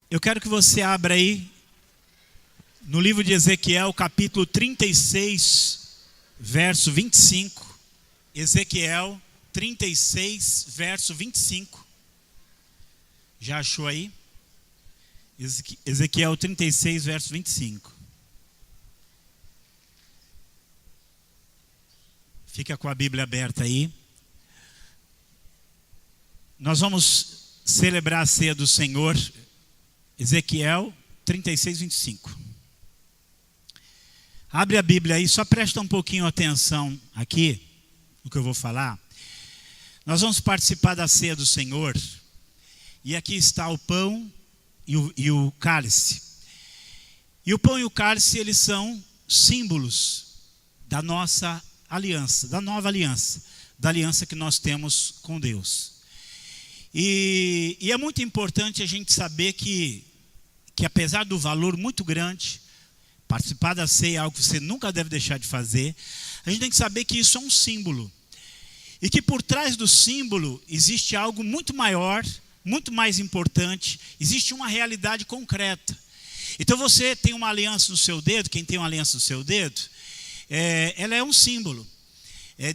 Eu quero que você abra aí no livro de Ezequiel, capítulo 36, verso 25. Ezequiel 36, verso 25. Já achou aí? Ezequiel 36, verso 25. Fica com a Bíblia aberta aí. Nós vamos celebrar a ceia do Senhor. Ezequiel 36, 25. Abre a Bíblia aí, só presta um pouquinho atenção aqui no que eu vou falar. Nós vamos participar da ceia do Senhor. E aqui está o pão e o cálice. E o pão e o cálice, eles são símbolos da nossa aliança, da nova aliança, da aliança que nós temos com Deus. E é muito importante a gente saber que apesar do valor muito grande, participar da ceia é algo que você nunca deve deixar de fazer. A gente tem que saber que isso é um símbolo. E que por trás do símbolo existe algo muito maior, muito mais importante. Existe uma realidade concreta. Então você tem uma aliança no seu dedo, quem tem uma aliança no seu dedo, ela é um símbolo.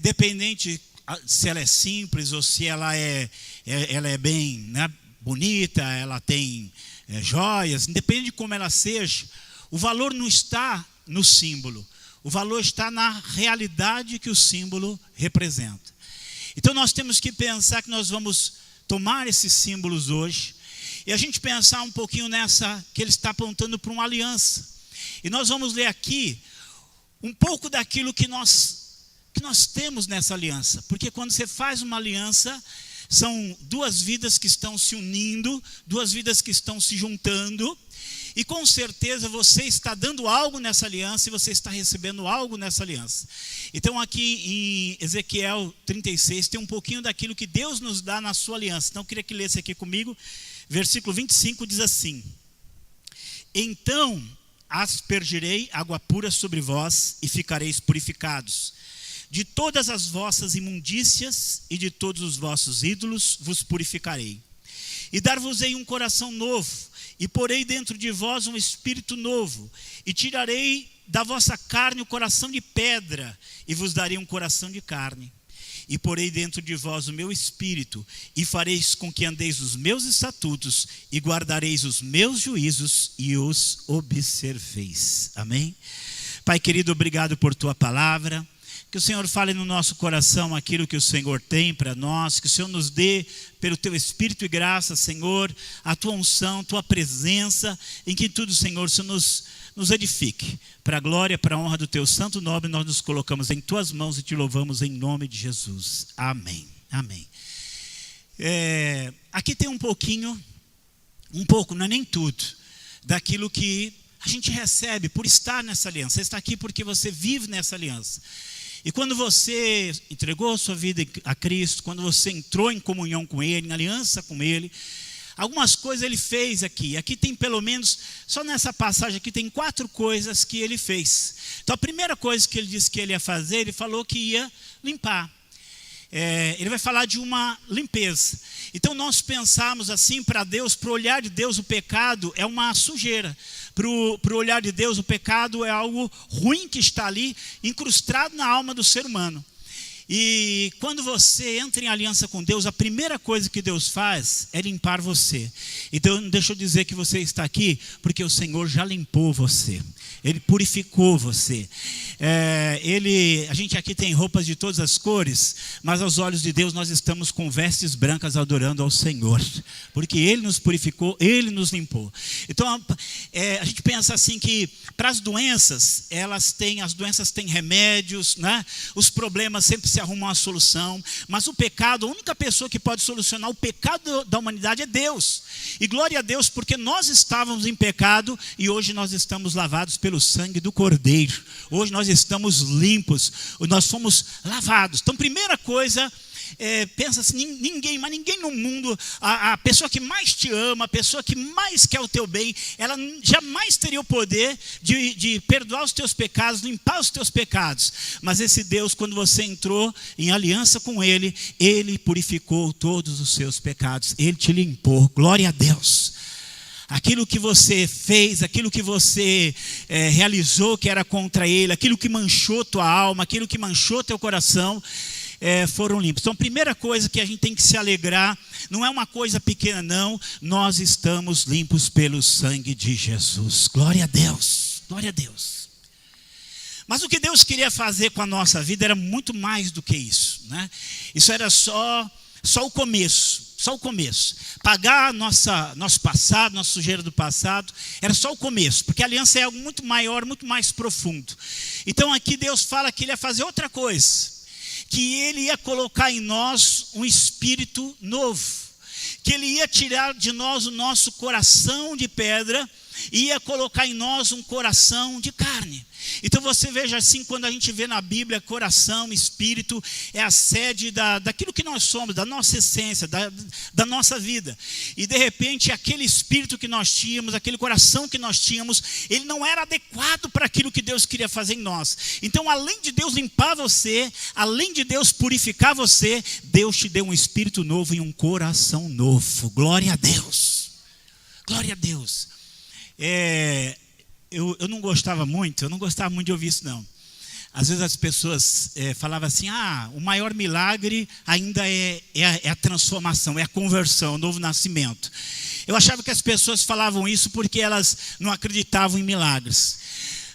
Dependente se ela é simples ou se ela é bem, né, bonita, ela tem joias, independente de como ela seja, o valor não está no símbolo, o valor está na realidade que o símbolo representa. Então nós temos que pensar que nós vamos tomar esses símbolos hoje e a gente pensar um pouquinho nessa, que ele está apontando para uma aliança. E nós vamos ler aqui um pouco daquilo que nós temos nessa aliança, porque quando você faz uma aliança, são duas vidas que estão se unindo, duas vidas que estão se juntando, e com certeza você está dando algo nessa aliança e você está recebendo algo nessa aliança. Então aqui em Ezequiel 36 tem um pouquinho daquilo que Deus nos dá na sua aliança. Então eu queria que lesse aqui comigo, versículo 25 diz assim: então aspergirei água pura sobre vós e ficareis purificados. De todas as vossas imundícias e de todos os vossos ídolos vos purificarei. E dar-vos-ei um coração novo, e porei dentro de vós um espírito novo, e tirarei da vossa carne o coração de pedra, e vos darei um coração de carne. E porei dentro de vós o meu espírito, e fareis com que andeis os meus estatutos, e guardareis os meus juízos, e os observeis. Amém? Pai querido, obrigado por tua palavra. Que o Senhor fale no nosso coração aquilo que o Senhor tem para nós. Que o Senhor nos dê, pelo teu Espírito e graça, Senhor, a tua unção, tua presença, em que tudo, Senhor, o Senhor nos edifique. Para a glória, para a honra do teu santo nome, nós nos colocamos em tuas mãos e te louvamos em nome de Jesus. Amém. Amém. Aqui tem um pouco, não é nem tudo, daquilo que a gente recebe por estar nessa aliança. Você está aqui porque você vive nessa aliança. E quando você entregou a sua vida a Cristo, quando você entrou em comunhão com Ele, em aliança com Ele, algumas coisas Ele fez aqui. Aqui tem pelo menos, só nessa passagem aqui tem 4 coisas que Ele fez. Então a primeira coisa que Ele disse que Ele ia fazer, Ele falou que ia limpar. Ele vai falar de uma limpeza. Então nós pensamos assim, para Deus, para o olhar de Deus, o pecado é uma sujeira. Para o olhar de Deus, o pecado é algo ruim que está ali, incrustado na alma do ser humano. E quando você entra em aliança com Deus, a primeira coisa que Deus faz é limpar você. Então deixa eu dizer que você está aqui porque o Senhor já limpou você. Ele purificou você. A gente aqui tem roupas de todas as cores, mas aos olhos de Deus nós estamos com vestes brancas adorando ao Senhor, porque Ele nos purificou, Ele nos limpou. Então a gente pensa assim que para as doenças, as doenças têm remédios, né? Os problemas sempre se arrumam uma solução, mas o pecado, a única pessoa que pode solucionar o pecado da humanidade é Deus. E glória a Deus, porque nós estávamos em pecado e hoje nós estamos lavados pelo sangue do Cordeiro. Hoje nós estamos limpos, nós fomos lavados. Então, primeira coisa, pensa assim, ninguém no mundo, a pessoa que mais te ama, a pessoa que mais quer o teu bem, ela jamais teria o poder de perdoar os teus pecados, limpar os teus pecados. Mas esse Deus, quando você entrou em aliança com Ele, Ele purificou todos os seus pecados, Ele te limpou. Glória a Deus. aquilo que você fez, aquilo que você realizou que era contra ele, aquilo que manchou tua alma, aquilo que manchou teu coração, foram limpos. Então, a primeira coisa que a gente tem que se alegrar, não é uma coisa pequena não, nós estamos limpos pelo sangue de Jesus. Glória a Deus, glória a Deus. Mas o que Deus queria fazer com a nossa vida era muito mais do que isso, né? Isso era só o começo, só o começo. Pagar nosso passado, nossa sujeira do passado, era só o começo, porque a aliança é algo muito maior, muito mais profundo. Então aqui Deus fala que ele ia fazer outra coisa, que ele ia colocar em nós um espírito novo, que ele ia tirar de nós o nosso coração de pedra e ia colocar em nós um coração de carne. Então você veja assim, quando a gente vê na Bíblia coração, espírito, é a sede daquilo que nós somos, da nossa essência, da nossa vida. E de repente aquele espírito que nós tínhamos, aquele coração que nós tínhamos, ele não era adequado para aquilo que Deus queria fazer em nós. Então além de Deus limpar você, além de Deus purificar você, Deus te deu um espírito novo e um coração novo. Glória a Deus, glória a Deus. Eu não gostava muito de ouvir isso não. Às vezes as pessoas falavam assim, o maior milagre ainda é a transformação, é a conversão, o novo nascimento. Eu achava que as pessoas falavam isso porque elas não acreditavam em milagres.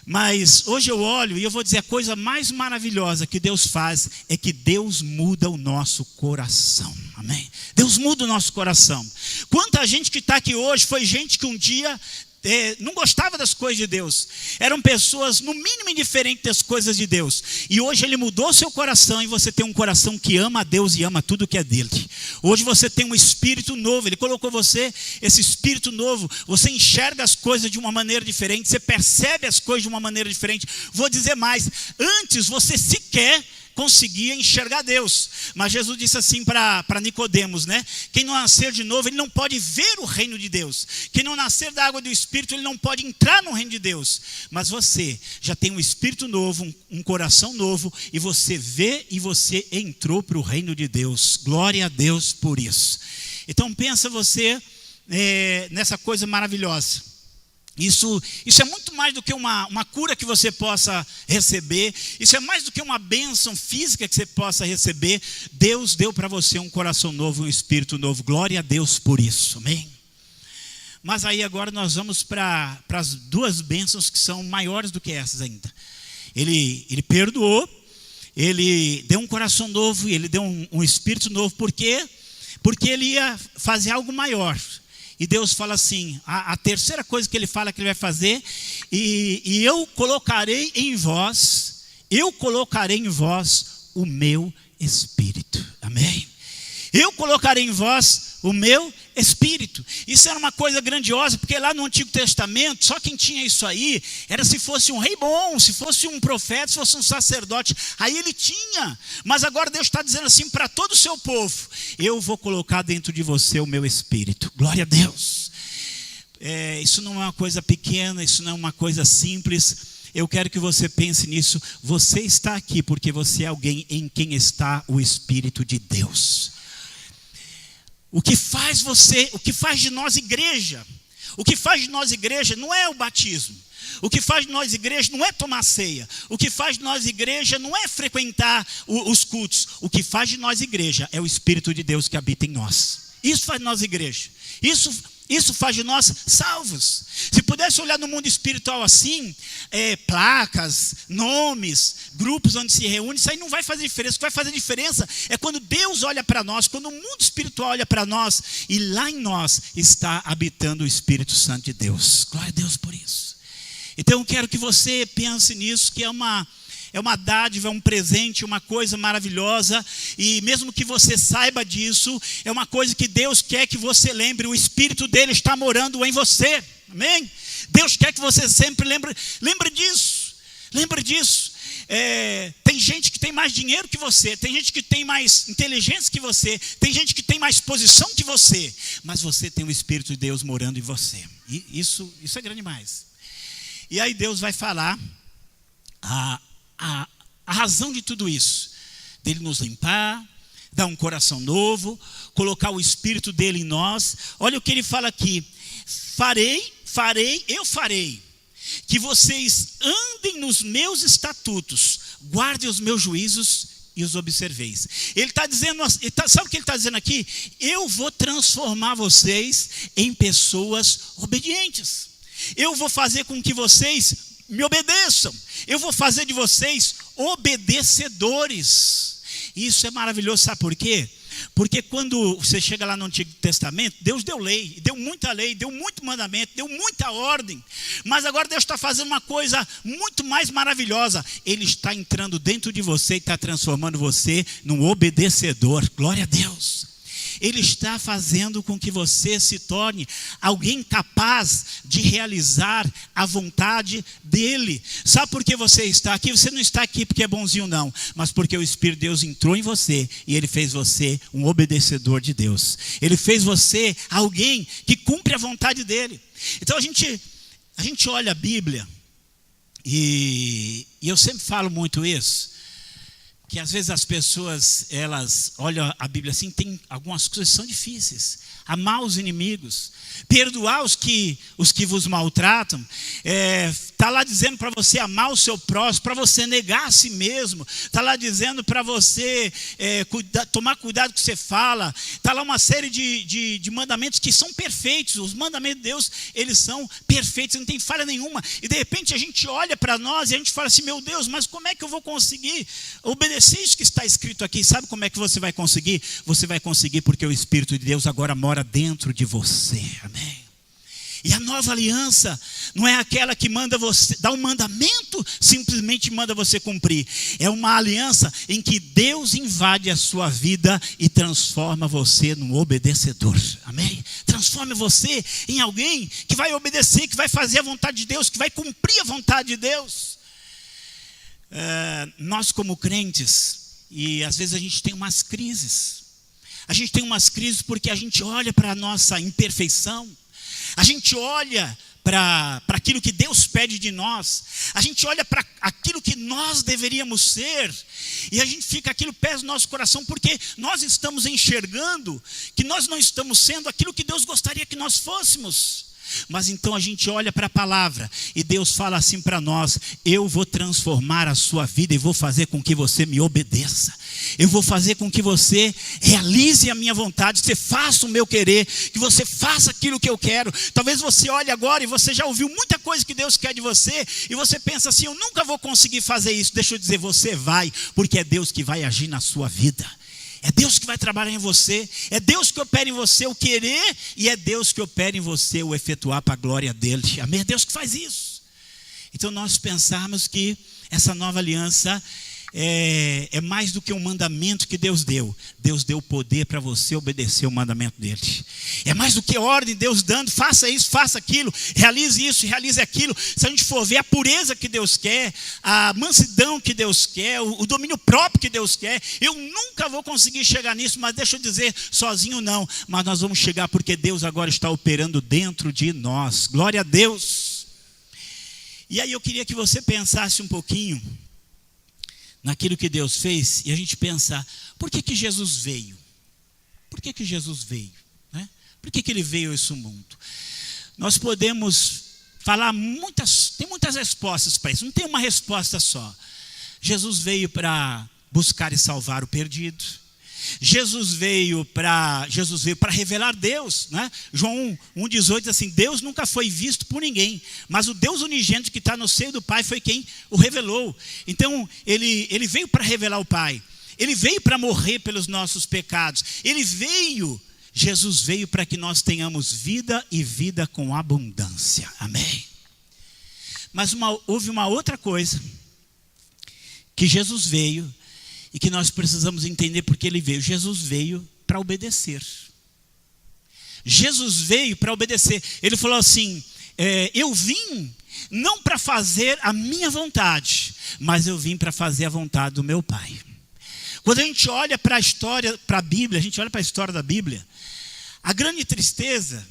Mas hoje eu olho e eu vou dizer, a coisa mais maravilhosa que Deus faz é que Deus muda o nosso coração. Amém? Deus muda o nosso coração. Quanta gente que está aqui hoje foi gente que um dia não gostava das coisas de Deus, eram pessoas no mínimo indiferentes das coisas de Deus, e hoje ele mudou seu coração e você tem um coração que ama a Deus e ama tudo que é dele. Hoje você tem um espírito novo, ele colocou você, esse espírito novo, você enxerga as coisas de uma maneira diferente, você percebe as coisas de uma maneira diferente. Vou dizer mais, antes você sequer conseguia enxergar Deus, mas Jesus disse assim para Nicodemos, né? Quem não nascer de novo, ele não pode ver o reino de Deus. Quem não nascer da água do Espírito, ele não pode entrar no reino de Deus. Mas você já tem um espírito novo, um coração novo, e você vê e você entrou para o reino de Deus. Glória a Deus por isso. Então pensa você nessa coisa maravilhosa. Isso é muito mais do que uma cura que você possa receber. Isso é mais do que uma bênção física que você possa receber. Deus deu para você um coração novo, um espírito novo. Glória a Deus por isso, amém? Mas aí agora nós vamos para as duas bênçãos que são maiores do que essas ainda. Ele perdoou, ele deu um coração novo, ele deu um espírito novo. Por quê? Porque ele ia fazer algo maior. E Deus fala assim, a terceira coisa que ele fala que ele vai fazer, e eu colocarei em vós o meu espírito. Amém? Eu colocarei em vós o meu espírito. Isso era uma coisa grandiosa, porque lá no Antigo Testamento, só quem tinha isso aí, era se fosse um rei bom, se fosse um profeta, se fosse um sacerdote, aí ele tinha. Mas agora Deus está dizendo assim para todo o seu povo, eu vou colocar dentro de você o meu espírito. Glória a Deus. Isso não é uma coisa pequena, isso não é uma coisa simples. Eu quero que você pense nisso. Você está aqui porque você é alguém em quem está o Espírito de Deus. O que faz de nós igreja, não é o batismo. O que faz de nós igreja não é tomar ceia. O que faz de nós igreja não é frequentar os cultos. O que faz de nós igreja é o Espírito de Deus que habita em nós. Isso faz de nós igreja. Isso faz de nós salvos. Se pudesse olhar no mundo espiritual assim, placas, nomes, grupos onde se reúne, isso aí não vai fazer diferença. O que vai fazer diferença é quando Deus olha para nós, quando o mundo espiritual olha para nós, e lá em nós está habitando o Espírito Santo de Deus. Glória a Deus por isso. Então eu quero que você pense nisso, que é uma dádiva, é um presente, uma coisa maravilhosa. E mesmo que você saiba disso, é uma coisa que Deus quer que você lembre. O Espírito dele está morando em você, amém? Deus quer que você sempre lembre disso. Lembre disso. Tem gente que tem mais dinheiro que você, tem gente que tem mais inteligência que você, tem gente que tem mais posição que você, mas você tem o Espírito de Deus morando em você. E isso é grande demais. E aí Deus vai falar a razão de tudo isso, dele nos limpar, dar um coração novo, colocar o Espírito dele em nós. Olha o que ele fala aqui, eu farei que vocês andem nos meus estatutos, guardem os meus juízos e os observeis. Ele está dizendo, sabe o que ele está dizendo aqui? Eu vou transformar vocês em pessoas obedientes. Eu vou fazer com que vocês me obedeçam. Eu vou fazer de vocês obedecedores. Isso é maravilhoso, sabe por quê? Porque quando você chega lá no Antigo Testamento, Deus deu lei, deu muito mandamento, deu muita ordem. Mas agora Deus está fazendo uma coisa muito mais maravilhosa. Ele está entrando dentro de você e está transformando você num obedecedor. Glória a Deus. Ele está fazendo com que você se torne alguém capaz de realizar a vontade dele. Sabe por que você está aqui? Você não está aqui porque é bonzinho não, mas porque o Espírito de Deus entrou em você e ele fez você um obedecedor de Deus. Ele fez você alguém que cumpre a vontade dele. Então a gente olha a Bíblia e eu sempre falo muito isso, que às vezes as pessoas, elas olham a Bíblia assim, tem algumas coisas que são difíceis. Amar os inimigos, perdoar os que vos maltratam. Está lá dizendo para você amar o seu próximo, para você negar a si mesmo. Está lá dizendo para você tomar cuidado com o que você fala. Está lá uma série de mandamentos que são perfeitos. Os mandamentos de Deus, eles são perfeitos, não tem falha nenhuma. E de repente a gente olha para nós e a gente fala assim, meu Deus, mas como é que eu vou conseguir obedecer isso que está escrito aqui? Sabe como é que você vai conseguir? Você vai conseguir porque o Espírito de Deus agora mora dentro de você. Amém. E a nova aliança não é aquela que manda você, dá um mandamento, simplesmente manda você cumprir. É uma aliança em que Deus invade a sua vida e transforma você num obedecedor. Amém? Transforma você em alguém que vai obedecer, que vai fazer a vontade de Deus, que vai cumprir a vontade de Deus. Nós como crentes, e às vezes a gente tem umas crises. A gente tem umas crises porque a gente olha para a nossa imperfeição. A gente olha para aquilo que Deus pede de nós. A gente olha para aquilo que nós deveríamos ser. E a gente fica, aquilo pesa no nosso coração, porque nós estamos enxergando que nós não estamos sendo aquilo que Deus gostaria que nós fôssemos. Mas então a gente olha para a palavra e Deus fala assim para nós: eu vou transformar a sua vida e vou fazer com que você me obedeça. Eu vou fazer com que você realize a minha vontade, que você faça o meu querer, que você faça aquilo que eu quero. Talvez você olhe agora e você já ouviu muita coisa que Deus quer de você e você pensa assim: eu nunca vou conseguir fazer isso. Deixa eu dizer, você vai, porque é Deus que vai agir na sua vida. É Deus que vai trabalhar em você, é Deus que opera em você o querer, e é Deus que opera em você o efetuar para a glória dele. Amém? É Deus que faz isso. Então nós pensamos que essa nova aliança é mais do que um mandamento que Deus deu. Deus deu poder para você obedecer o mandamento dele. É mais do que ordem, Deus dando: faça isso, faça aquilo, realize isso, realize aquilo. Se a gente for ver a pureza que Deus quer, a mansidão que Deus quer, o domínio próprio que Deus quer, eu nunca vou conseguir chegar nisso, mas deixa eu dizer, sozinho não. Mas nós vamos chegar porque Deus agora está operando dentro de nós. Glória a Deus. E aí eu queria que você pensasse um pouquinho naquilo que Deus fez, e a gente pensar: por que Jesus veio? Por que Jesus veio? Né? Por que ele veio a esse mundo? Nós podemos falar tem muitas respostas para isso, não tem uma resposta só. Jesus veio para buscar e salvar o perdido. Jesus veio para revelar Deus, né? João 1,18 diz assim: Deus nunca foi visto por ninguém, mas o Deus unigênito que está no seio do Pai foi quem o revelou. Então ele veio para revelar o Pai. Ele veio para morrer pelos nossos pecados. Jesus veio para que nós tenhamos vida e vida com abundância. Amém? Mas houve uma outra coisa que Jesus veio e que nós precisamos entender porque ele veio. Jesus veio para obedecer. Jesus veio para obedecer. Ele falou assim: eu vim não para fazer a minha vontade, mas eu vim para fazer a vontade do meu Pai. Quando a gente olha para a história, para a Bíblia, a gente olha para a história da Bíblia, a grande tristeza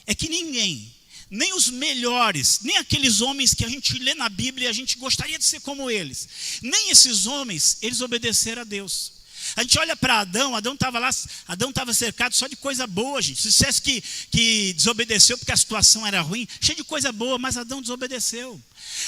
é que ninguém, nem os melhores, nem aqueles homens que a gente lê na Bíblia e a gente gostaria de ser como eles, nem esses homens, eles obedeceram a Deus. A gente olha para Adão estava lá, Adão estava cercado só de coisa boa, gente. Se dissesse que desobedeceu porque a situação era ruim, cheio de coisa boa, mas Adão desobedeceu.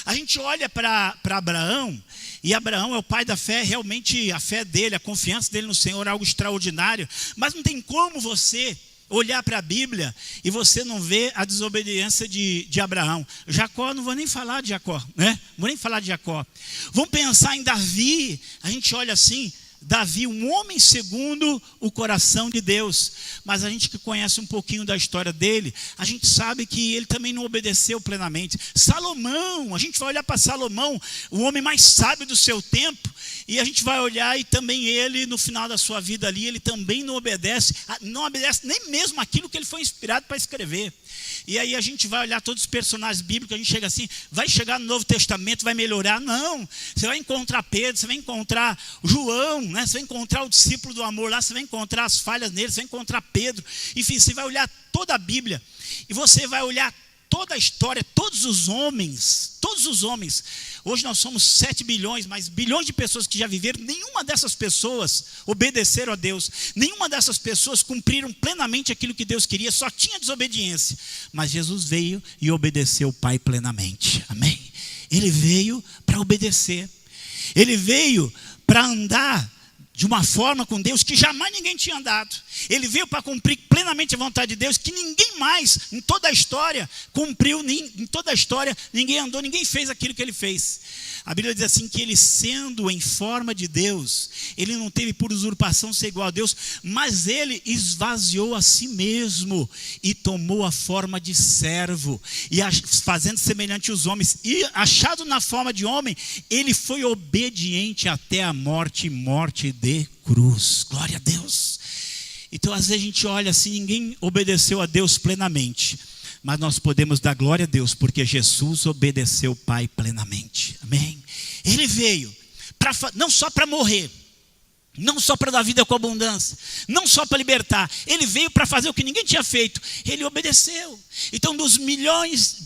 A gente olha para Abraão, e Abraão é o pai da fé, realmente a fé dele, a confiança dele no Senhor é algo extraordinário, mas não tem como você olhar para a Bíblia e você não ver a desobediência de Abraão. Jacó, não vou nem falar de Jacó, né? Não vou nem falar de Jacó. Vamos pensar em Davi. A gente olha assim, Davi, um homem segundo o coração de Deus. Mas a gente que conhece um pouquinho da história dele, a gente sabe que ele também não obedeceu plenamente. Salomão, a gente vai olhar para Salomão, o homem mais sábio do seu tempo, e a gente vai olhar e também ele, no final da sua vida ali, ele também não obedece nem mesmo aquilo que ele foi inspirado para escrever. E aí a gente vai olhar todos os personagens bíblicos, a gente chega assim, vai chegar no Novo Testamento, vai melhorar? Não, você vai encontrar Pedro, você vai encontrar João, né? Você vai encontrar o discípulo do amor lá, você vai encontrar as falhas nele, você vai encontrar Pedro. Enfim, você vai olhar toda a Bíblia e você vai olhar toda a história, todos os homens. Hoje nós somos 7 bilhões, mas bilhões de pessoas que já viveram, nenhuma dessas pessoas obedeceram a Deus. Nenhuma dessas pessoas cumpriram plenamente aquilo que Deus queria, só tinha desobediência. Mas Jesus veio e obedeceu o Pai plenamente. Amém? Ele veio para obedecer. Ele veio para andar de uma forma com Deus que jamais ninguém tinha andado. Ele veio para cumprir plenamente a vontade de Deus, que ninguém mais, em toda a história, cumpriu, em toda a história, ninguém andou, ninguém fez aquilo que ele fez. A Bíblia diz assim, que ele sendo em forma de Deus, ele não teve por usurpação ser igual a Deus, mas ele esvaziou a si mesmo, e tomou a forma de servo, e fazendo semelhante aos homens, e achado na forma de homem, ele foi obediente até a morte, morte de cruz. Glória a Deus. Então às vezes a gente olha assim, ninguém obedeceu a Deus plenamente, mas nós podemos dar glória a Deus, porque Jesus obedeceu o Pai plenamente. Amém? Ele veio não só para morrer, não só para dar vida com abundância, não só para libertar. Ele veio para fazer o que ninguém tinha feito. Ele obedeceu. Então dos bilhões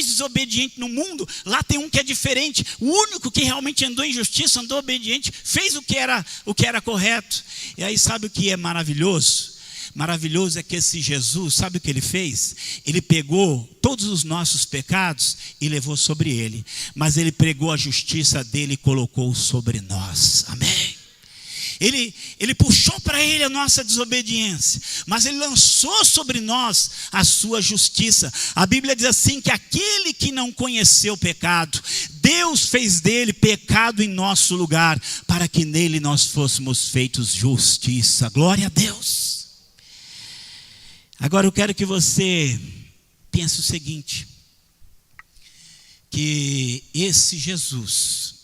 desobedientes no mundo, lá tem um que é diferente. O único que realmente andou em justiça, andou obediente, fez o que era correto. E aí sabe o que é maravilhoso? Maravilhoso é que esse Jesus, sabe o que ele fez? Ele pegou todos os nossos pecados e levou sobre ele. Mas ele pregou a justiça dele e colocou sobre nós. Amém? Ele puxou para ele a nossa desobediência, mas ele lançou sobre nós a sua justiça. A Bíblia diz assim, que aquele que não conheceu o pecado, Deus fez dele pecado em nosso lugar, para que nele nós fôssemos feitos justiça. Glória a Deus. Agora eu quero que você pense o seguinte, que esse Jesus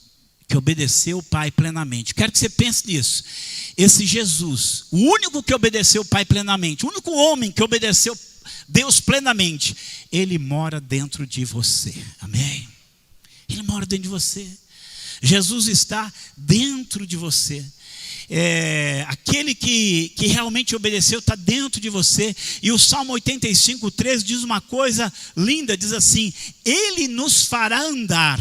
que obedeceu o Pai plenamente, quero que você pense nisso. Esse Jesus, o único que obedeceu o Pai plenamente, o único homem que obedeceu Deus plenamente, ele mora dentro de você. Amém? Ele mora dentro de você. Jesus está dentro de você. Aquele que realmente obedeceu está dentro de você. E o Salmo 85:13 diz uma coisa linda, diz assim: ele nos fará andar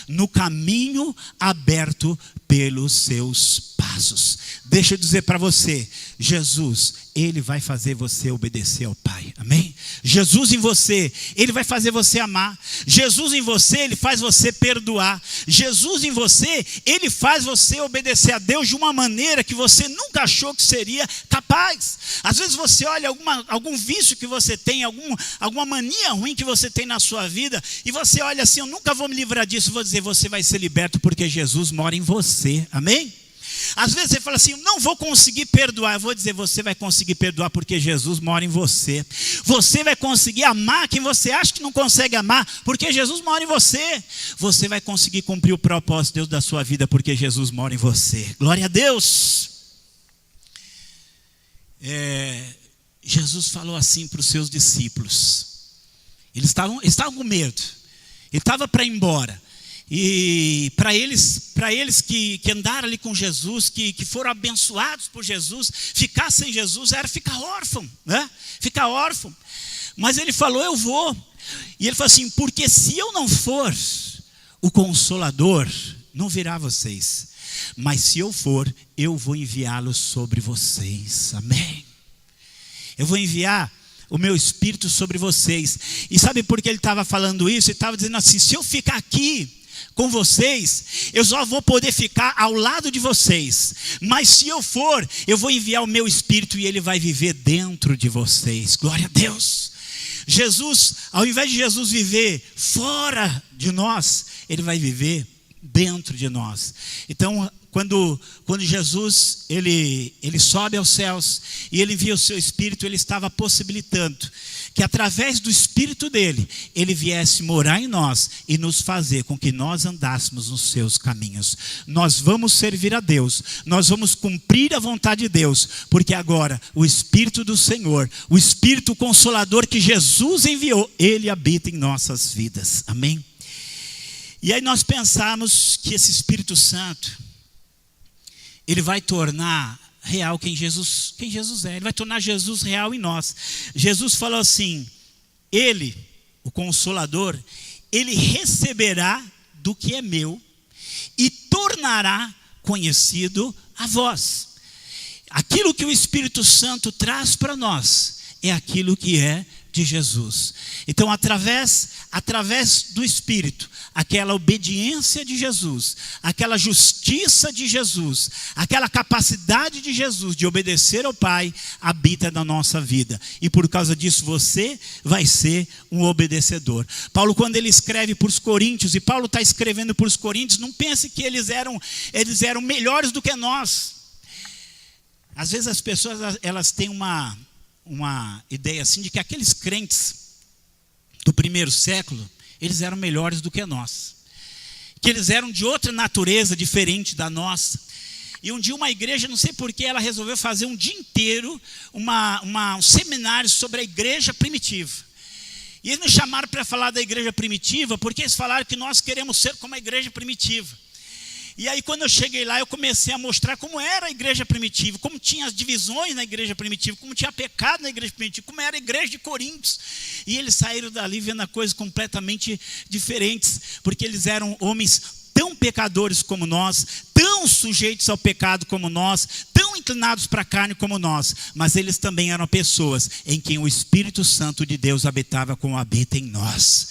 no caminho aberto pelos seus passos. Deixa eu dizer para você, Jesus, ele vai fazer você obedecer ao Pai. Amém? Jesus em você, ele vai fazer você amar. Jesus em você, ele faz você perdoar. Jesus em você, ele faz você obedecer a Deus de uma maneira que você nunca achou que seria capaz. Às vezes você olha algum vício que você tem, alguma mania ruim que você tem na sua vida, e você olha assim, eu nunca vou me livrar disso. Vou dizer, você vai ser liberto porque Jesus mora em você. Amém? Às vezes você fala assim, eu não vou conseguir perdoar. Eu vou dizer, você vai conseguir perdoar porque Jesus mora em você. Você vai conseguir amar quem você acha que não consegue amar, porque Jesus mora em você. Você vai conseguir cumprir o propósito de Deus da sua vida, porque Jesus mora em você. Glória a Deus. Jesus falou assim para os seus discípulos. Eles estavam com medo. Ele estava para ir embora. E para eles que andaram ali com Jesus, que foram abençoados por Jesus, ficar sem Jesus era ficar órfão, né? Ficar órfão. Mas ele falou, eu vou. E ele falou assim, porque se eu não for, o Consolador não virá a vocês. mas se eu for, eu vou enviá-lo sobre vocês. Amém. Eu vou enviar o meu Espírito sobre vocês. E sabe por que ele estava falando isso? Ele estava dizendo assim: se eu ficar aqui com vocês, eu só vou poder ficar ao lado de vocês, mas se eu for, eu vou enviar o meu Espírito e ele vai viver dentro de vocês. Glória a Deus. Jesus, ao invés de Jesus viver fora de nós, ele vai viver dentro de nós. Então, quando Jesus ele sobe aos céus e ele envia o seu Espírito, ele estava possibilitando que através do Espírito dele, ele viesse morar em nós e nos fazer com que nós andássemos nos seus caminhos. Nós vamos servir a Deus, nós vamos cumprir a vontade de Deus, porque agora o Espírito do Senhor, o Espírito Consolador que Jesus enviou, ele habita em nossas vidas. Amém? E aí nós pensamos que esse Espírito Santo, ele vai tornar real quem Jesus é. Ele vai tornar Jesus real em nós. Jesus falou assim: ele, o Consolador, ele receberá do que é meu e tornará conhecido a vós. Aquilo que o Espírito Santo traz para nós é aquilo que é de Jesus. Então, através do Espírito, aquela obediência de Jesus, aquela justiça de Jesus, aquela capacidade de Jesus de obedecer ao Pai, habita na nossa vida. E por causa disso você vai ser um obedecedor. Paulo, quando ele escreve para os Coríntios, e Paulo está escrevendo para os Coríntios, não pense que eles eram melhores do que nós. Às vezes as pessoas elas têm uma ideia assim de que aqueles crentes do primeiro século, eles eram melhores do que nós, que eles eram de outra natureza diferente da nossa. E um dia uma igreja, não sei porquê, ela resolveu fazer um dia inteiro um seminário sobre a igreja primitiva. E eles nos chamaram para falar da igreja primitiva, porque eles falaram que nós queremos ser como a igreja primitiva. E aí quando eu cheguei lá, eu comecei a mostrar como era a igreja primitiva, como tinha as divisões na igreja primitiva, como tinha pecado na igreja primitiva, como era a igreja de Coríntios. E eles saíram dali vendo coisas completamente diferentes, porque eles eram homens tão pecadores como nós, tão sujeitos ao pecado como nós, tão inclinados para a carne como nós, mas eles também eram pessoas em quem o Espírito Santo de Deus habitava como habita em nós.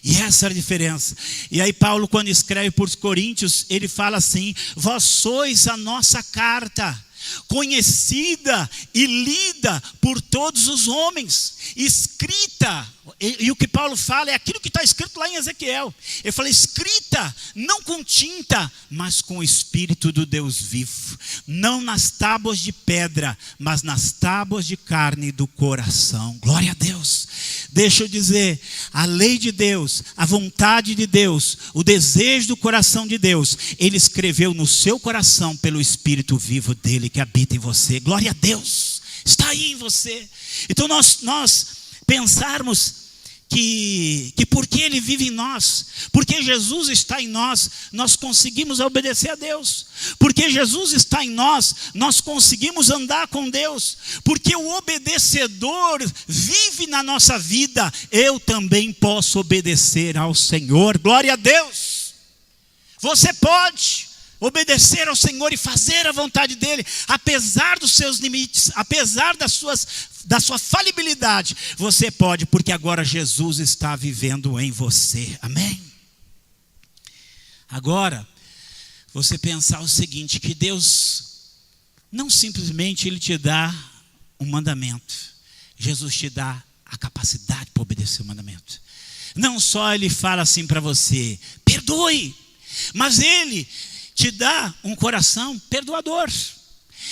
E essa era a diferença. E aí Paulo, quando escreve para os Coríntios, ele fala assim: vós sois a nossa carta, conhecida e lida por todos os homens, escrita. E o que Paulo fala é aquilo que está escrito lá em Ezequiel. Ele fala: escrita, não com tinta, mas com o Espírito do Deus vivo, não nas tábuas de pedra, mas nas tábuas de carne do coração. Glória a Deus. Deixa eu dizer, a lei de Deus, a vontade de Deus, o desejo do coração de Deus, ele escreveu no seu coração pelo Espírito vivo dele que habita em você. Glória a Deus, está aí em você. Então nós pensarmos que porque ele vive em nós, porque Jesus está em nós, nós conseguimos obedecer a Deus. Porque Jesus está em nós, nós conseguimos andar com Deus. Porque o obedecedor vive na nossa vida, eu também posso obedecer ao Senhor. Glória a Deus. Você pode obedecer ao Senhor e fazer a vontade dele, apesar dos seus limites, apesar da sua falibilidade. Você pode, porque agora Jesus está vivendo em você. Amém? Agora, você pensar o seguinte, que Deus não simplesmente ele te dá um mandamento, Jesus te dá a capacidade para obedecer o mandamento. Não só ele fala assim para você, perdoe, mas ele te dá um coração perdoador.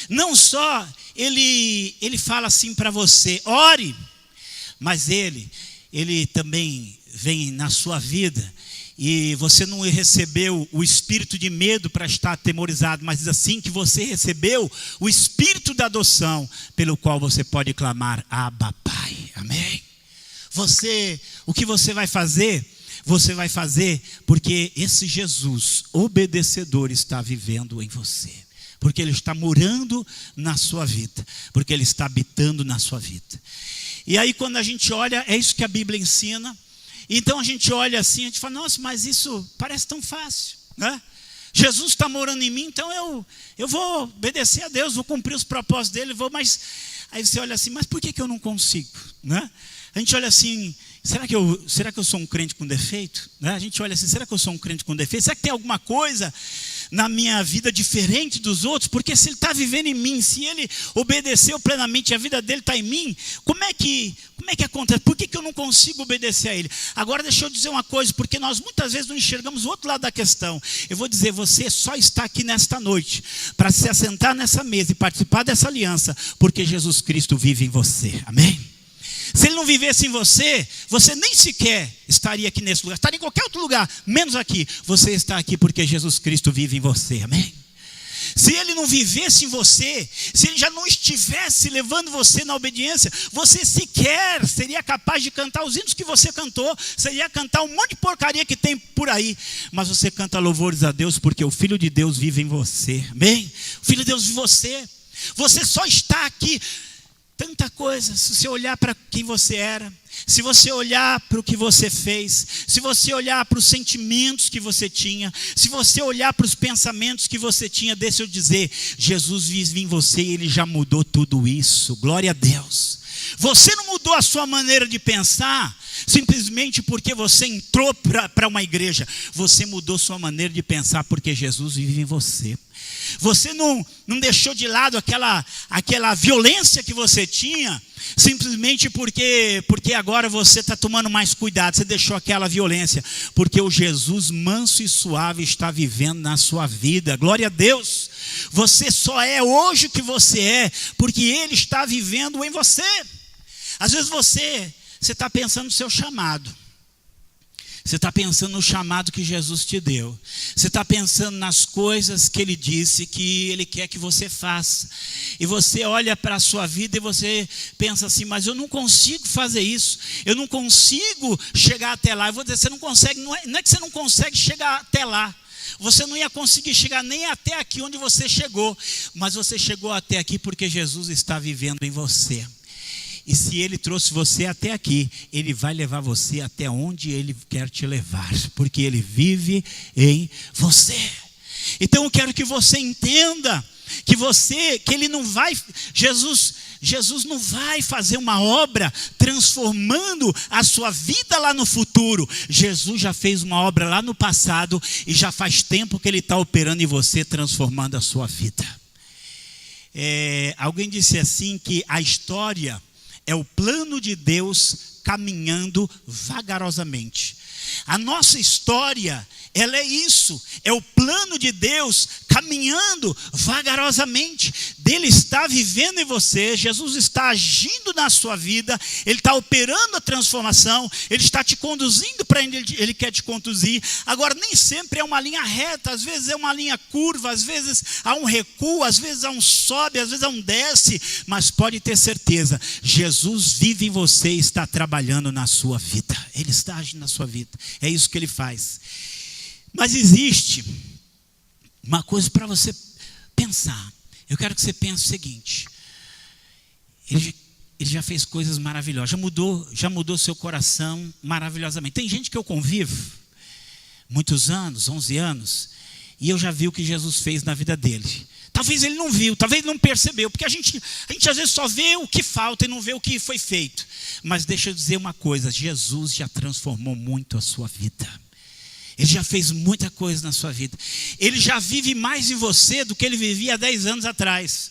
Não só ele fala assim para você, ore, mas ele também vem na sua vida e você não recebeu o espírito de medo para estar atemorizado, mas diz assim que você recebeu o espírito da adoção, pelo qual você pode clamar, Abba, Pai. Amém? O que você vai fazer? Você vai fazer porque esse Jesus obedecedor está vivendo em você. Porque ele está morando na sua vida. Porque ele está habitando na sua vida. E aí quando a gente olha, é isso que a Bíblia ensina. Então a gente olha assim, a gente fala, nossa, mas isso parece tão fácil, né? Jesus está morando em mim, então eu vou obedecer a Deus, vou cumprir os propósitos dele, mas aí você olha assim, mas por que eu não consigo? Né? A gente olha assim, será que eu sou um crente com defeito? Né? A gente olha assim, será que eu sou um crente com defeito? Será que tem alguma coisa na minha vida diferente dos outros? Porque se ele está vivendo em mim, se ele obedeceu plenamente, a vida dele está em mim, como é que acontece? Por que eu não consigo obedecer a ele? Agora deixa eu dizer uma coisa, porque nós muitas vezes não enxergamos o outro lado da questão. Eu vou dizer, você só está aqui nesta noite para se assentar nessa mesa e participar dessa aliança, porque Jesus Cristo vive em você, amém? Se ele não vivesse em você, você nem sequer estaria aqui nesse lugar, estaria em qualquer outro lugar, menos aqui. Você está aqui porque Jesus Cristo vive em você, amém? Se ele não vivesse em você, se ele já não estivesse levando você na obediência, você sequer seria capaz de cantar os hinos que você cantou, seria cantar um monte de porcaria que tem por aí, mas você canta louvores a Deus porque o Filho de Deus vive em você, amém? O Filho de Deus vive em você, você só está aqui. Tanta coisa, se você olhar para quem você era, se você olhar para o que você fez, se você olhar para os sentimentos que você tinha, se você olhar para os pensamentos que você tinha, deixa eu dizer, Jesus vive em você e ele já mudou tudo isso, glória a Deus. Você não mudou a sua maneira de pensar simplesmente porque você entrou para uma igreja, você mudou sua maneira de pensar porque Jesus vive em você. Você não deixou de lado aquela violência que você tinha, simplesmente porque agora você está tomando mais cuidado. Você deixou aquela violência, porque o Jesus manso e suave está vivendo na sua vida. Glória a Deus. Você só é hoje o que você é, porque Ele está vivendo em você. Às vezes você está pensando no seu chamado. Você está pensando no chamado que Jesus te deu. Você está pensando nas coisas que Ele disse que Ele quer que você faça. E você olha para a sua vida e você pensa assim, mas eu não consigo fazer isso. Eu não consigo chegar até lá. Eu vou dizer, você não consegue, não é que você não consegue chegar até lá. Você não ia conseguir chegar nem até aqui onde você chegou. Mas você chegou até aqui porque Jesus está vivendo em você. E se Ele trouxe você até aqui, Ele vai levar você até onde Ele quer te levar, porque Ele vive em você. Então eu quero que você entenda que Ele não vai, Jesus não vai fazer uma obra transformando a sua vida lá no futuro. Jesus já fez uma obra lá no passado e já faz tempo que Ele está operando em você, transformando a sua vida. Alguém disse assim que a história é o plano de Deus caminhando vagarosamente. A nossa história, ela é isso, é o plano de Deus caminhando vagarosamente. Ele está vivendo em você, Jesus está agindo na sua vida, Ele está operando a transformação, Ele está te conduzindo para onde Ele quer te conduzir. Agora, nem sempre é uma linha reta, às vezes é uma linha curva, às vezes há um recuo, às vezes há um sobe, às vezes há um desce, mas pode ter certeza, Jesus vive em você e está trabalhando na sua vida, Ele está agindo na sua vida, é isso que Ele faz. Mas existe uma coisa para você pensar. Eu quero que você pense o seguinte: Ele já fez coisas maravilhosas, já mudou seu coração maravilhosamente. Tem gente que eu convivo muitos anos, 11 anos, e eu já vi o que Jesus fez na vida dele. Talvez ele não viu, talvez ele não percebeu, porque a gente às vezes só vê o que falta e não vê o que foi feito. Mas deixa eu dizer uma coisa, Jesus já transformou muito a sua vida. Ele já fez muita coisa na sua vida. Ele já vive mais em você do que ele vivia há 10 anos atrás.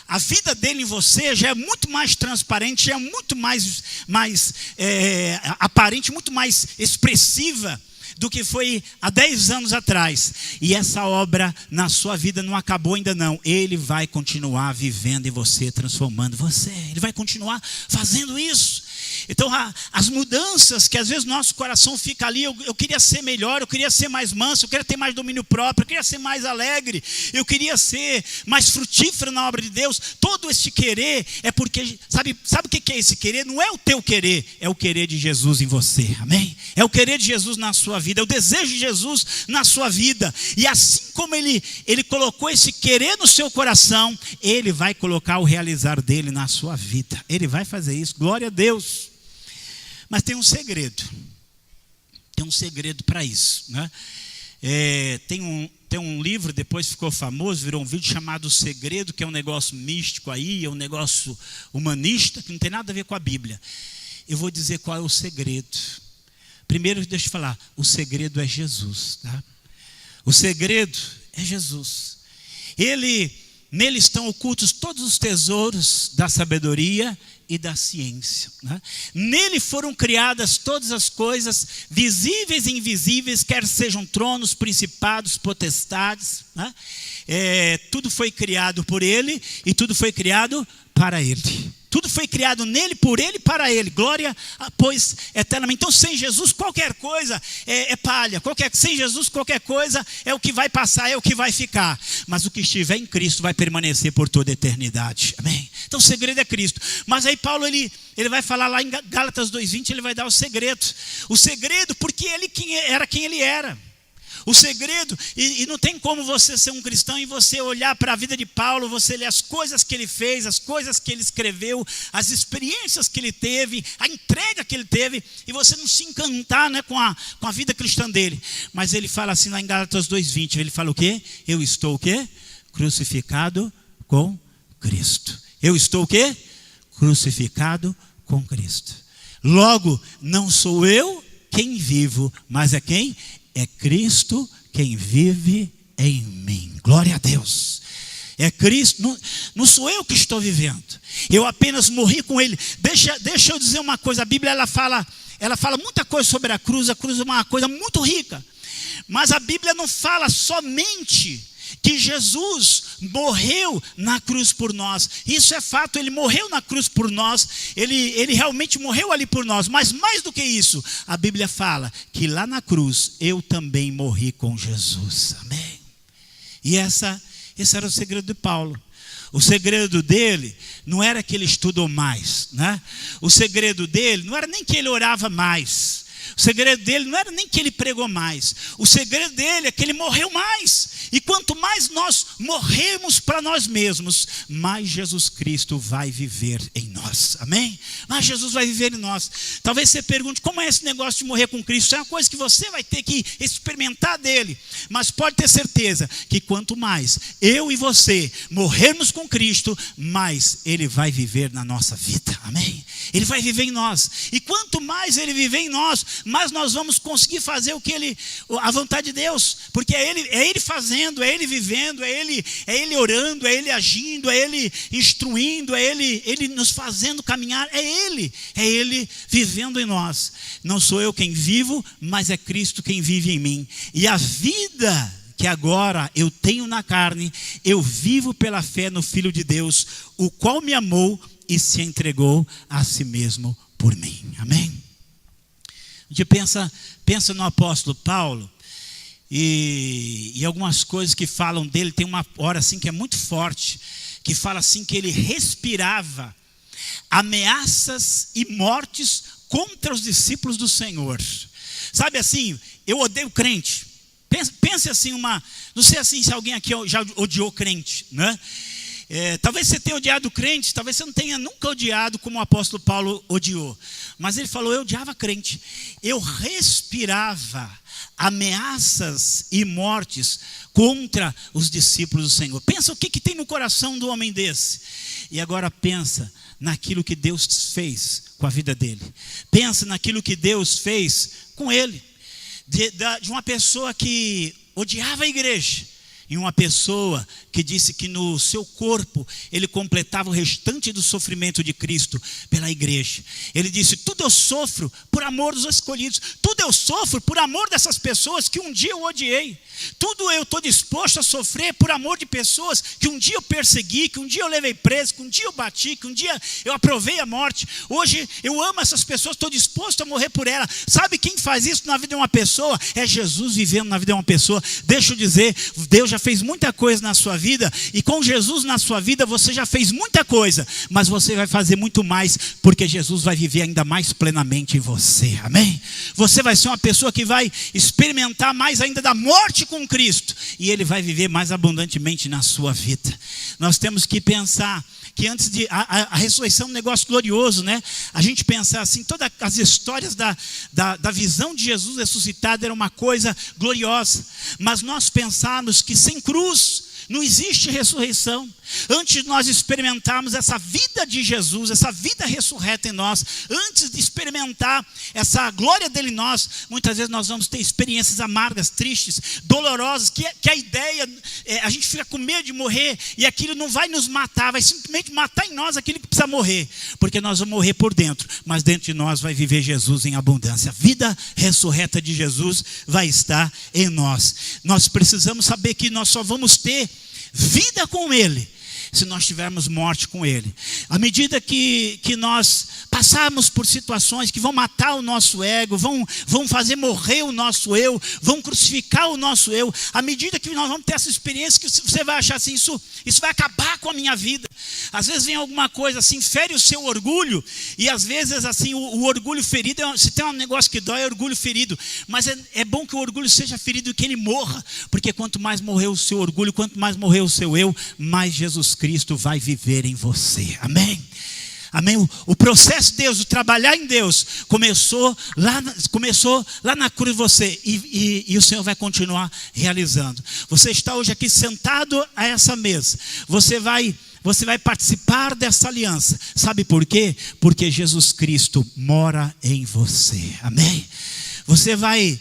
A vida dele em você já é muito mais transparente, já é muito mais aparente, muito mais expressiva do que foi há 10 anos atrás. E essa obra na sua vida não acabou ainda não. Ele vai continuar vivendo em você, transformando você. Ele vai continuar fazendo isso. Então as mudanças que às vezes nosso coração fica ali, eu queria ser melhor, eu queria ser mais manso, eu queria ter mais domínio próprio, eu queria ser mais alegre, eu queria ser mais frutífero na obra de Deus. Todo esse querer é porque, sabe o que é esse querer? Não é o teu querer, é o querer de Jesus em você, amém? É o querer de Jesus na sua vida, é o desejo de Jesus na sua vida. E assim como ele colocou esse querer no seu coração, Ele vai colocar o realizar dele na sua vida. Ele vai fazer isso, glória a Deus. Mas tem um segredo para isso, né? Tem um livro, depois ficou famoso, virou um vídeo chamado O Segredo, que é um negócio místico aí, é um negócio humanista, que não tem nada a ver com a Bíblia. Eu vou dizer qual é o segredo. Primeiro, deixa eu falar, o segredo é Jesus, tá? O segredo é Jesus. Nele estão ocultos todos os tesouros da sabedoria e da ciência, né? Nele foram criadas todas as coisas, visíveis e invisíveis, quer sejam tronos, principados, potestades, né? Tudo foi criado por ele e tudo foi criado para ele. Tudo foi criado nele, por ele e para ele. Glória, pois, eternamente. Então, sem Jesus, qualquer coisa é palha. Sem Jesus, qualquer coisa é o que vai passar, é o que vai ficar. Mas o que estiver em Cristo vai permanecer por toda a eternidade. Amém? Então, o segredo é Cristo. Mas aí Paulo, ele vai falar lá em Gálatas 2:20, ele vai dar o segredo. O segredo, porque ele era quem ele era. O segredo, e não tem como você ser um cristão e você olhar para a vida de Paulo, você ler as coisas que ele fez, as coisas que ele escreveu, as experiências que ele teve, a entrega que ele teve, e você não se encantar, né, com a vida cristã dele. Mas ele fala assim lá em Gálatas 2:20, ele fala o quê? Eu estou o quê? Crucificado com Cristo. Eu estou o quê? Crucificado com Cristo. Logo, não sou eu quem vivo, mas é quem? É Cristo quem vive em mim. Glória a Deus. É Cristo, não sou eu que estou vivendo. Eu apenas morri com Ele. Deixa eu dizer uma coisa. A Bíblia ela fala muita coisa sobre a cruz. A cruz é uma coisa muito rica. Mas a Bíblia não fala somente que Jesus morreu na cruz por nós. Isso é fato, ele morreu na cruz por nós, ele realmente morreu ali por nós. Mas mais do que isso, a Bíblia fala que lá na cruz eu também morri com Jesus. Amém? E esse era o segredo de Paulo. O segredo dele não era que ele estudou mais, né? O segredo dele não era nem que ele orava mais. O segredo dele não era nem que ele pregou mais. O segredo dele é que ele morreu mais. E quanto mais nós morremos para nós mesmos, mais Jesus Cristo vai viver em nós. Amém? Mais Jesus vai viver em nós. Talvez você pergunte, como é esse negócio de morrer com Cristo? Isso é uma coisa que você vai ter que experimentar dele. Mas pode ter certeza que quanto mais eu e você morrermos com Cristo, mais ele vai viver na nossa vida. Amém? Ele vai viver em nós. E quanto mais ele viver em nós, mais nós vamos conseguir fazer a vontade de Deus. Porque é ele fazendo, é ele vivendo, é ele orando, é ele agindo, é ele instruindo, é ele nos fazendo caminhar, é ele vivendo em nós. Não sou eu quem vivo, mas é Cristo quem vive em mim. E a vida que agora eu tenho na carne, eu vivo pela fé no Filho de Deus, o qual me amou e se entregou a si mesmo por mim. Amém? A gente pensa no apóstolo Paulo e algumas coisas que falam dele. Tem uma hora assim que é muito forte, que fala assim que ele respirava ameaças e mortes contra os discípulos do Senhor. Sabe assim, eu odeio crente. Pense assim, não sei assim se alguém aqui já odiou crente, né? Talvez você tenha odiado crente, talvez você não tenha nunca odiado como o apóstolo Paulo odiou. Mas ele falou, eu odiava crente. Eu respirava ameaças e mortes contra os discípulos do Senhor. Pensa o que tem no coração do homem desse. E agora pensa naquilo que Deus fez com a vida dele. Pensa naquilo que Deus fez com ele. De uma pessoa que odiava a igreja, e uma pessoa que disse que no seu corpo ele completava o restante do sofrimento de Cristo pela igreja. Ele disse, tudo eu sofro por amor dos escolhidos, tudo eu sofro por amor dessas pessoas que um dia eu odiei, tudo eu estou disposto a sofrer por amor de pessoas que um dia eu persegui, que um dia eu levei preso, que um dia eu bati, que um dia eu aprovei a morte. Hoje eu amo essas pessoas, estou disposto a morrer por elas. Sabe quem faz isso na vida de uma pessoa? É Jesus vivendo na vida de uma pessoa. Deixa eu dizer, Deus já já fez muita coisa na sua vida, e com Jesus na sua vida você já fez muita coisa, mas você vai fazer muito mais, porque Jesus vai viver ainda mais plenamente em você, amém? Você vai ser uma pessoa que vai experimentar mais ainda da morte com Cristo, e Ele vai viver mais abundantemente na sua vida. Nós temos que pensar que antes de a ressurreição é um negócio glorioso, né? A gente pensar assim, todas as histórias da visão de Jesus ressuscitado era uma coisa gloriosa, mas nós pensarmos que sem cruz não existe ressurreição. Antes de nós experimentarmos essa vida de Jesus, essa vida ressurreta em nós, antes de experimentar essa glória dele em nós, muitas vezes nós vamos ter experiências amargas, tristes, dolorosas, que a ideia, a gente fica com medo de morrer, e aquilo não vai nos matar, vai simplesmente matar em nós aquilo que precisa morrer, porque nós vamos morrer por dentro, mas dentro de nós vai viver Jesus em abundância. A vida ressurreta de Jesus vai estar em nós. Nós precisamos saber que nós só vamos ter vida com Ele se nós tivermos morte com Ele. À medida que nós passarmos por situações que vão matar o nosso ego, vão fazer morrer o nosso eu, vão crucificar o nosso eu, à medida que nós vamos ter essa experiência, que você vai achar assim, isso vai acabar com a minha vida. Às vezes vem alguma coisa assim, fere o seu orgulho, e às vezes assim, o orgulho ferido, se tem um negócio que dói, é orgulho ferido, mas é bom que o orgulho seja ferido e que ele morra, porque quanto mais morrer o seu orgulho, quanto mais morrer o seu eu, mais Jesus Cristo vai viver em você, amém? Amém? O processo de Deus, o trabalhar em Deus, começou lá na cruz de você, e o Senhor vai continuar realizando. Você está hoje aqui sentado a essa mesa, você vai participar dessa aliança. Sabe por quê? Porque Jesus Cristo mora em você, amém? Você vai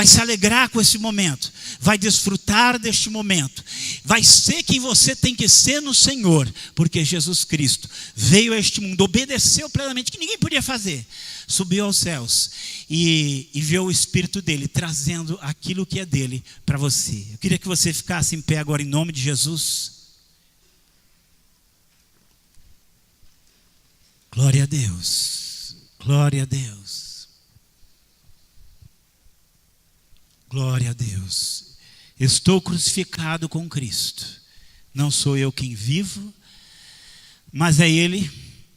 se alegrar com esse momento, vai desfrutar deste momento, vai ser quem você tem que ser no Senhor, porque Jesus Cristo veio a este mundo, obedeceu plenamente, que ninguém podia fazer, subiu aos céus e enviou o Espírito dele, trazendo aquilo que é dele para você. Eu queria que você ficasse em pé agora em nome de Jesus. Glória a Deus, glória a Deus. Glória a Deus. Estou crucificado com Cristo. Não sou eu quem vivo, mas é Ele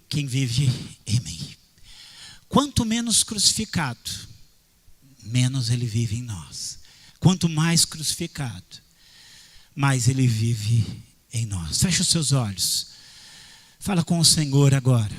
quem vive em mim. Quanto menos crucificado, menos Ele vive em nós. Quanto mais crucificado, mais Ele vive em nós. Feche os seus olhos. Fala com o Senhor agora.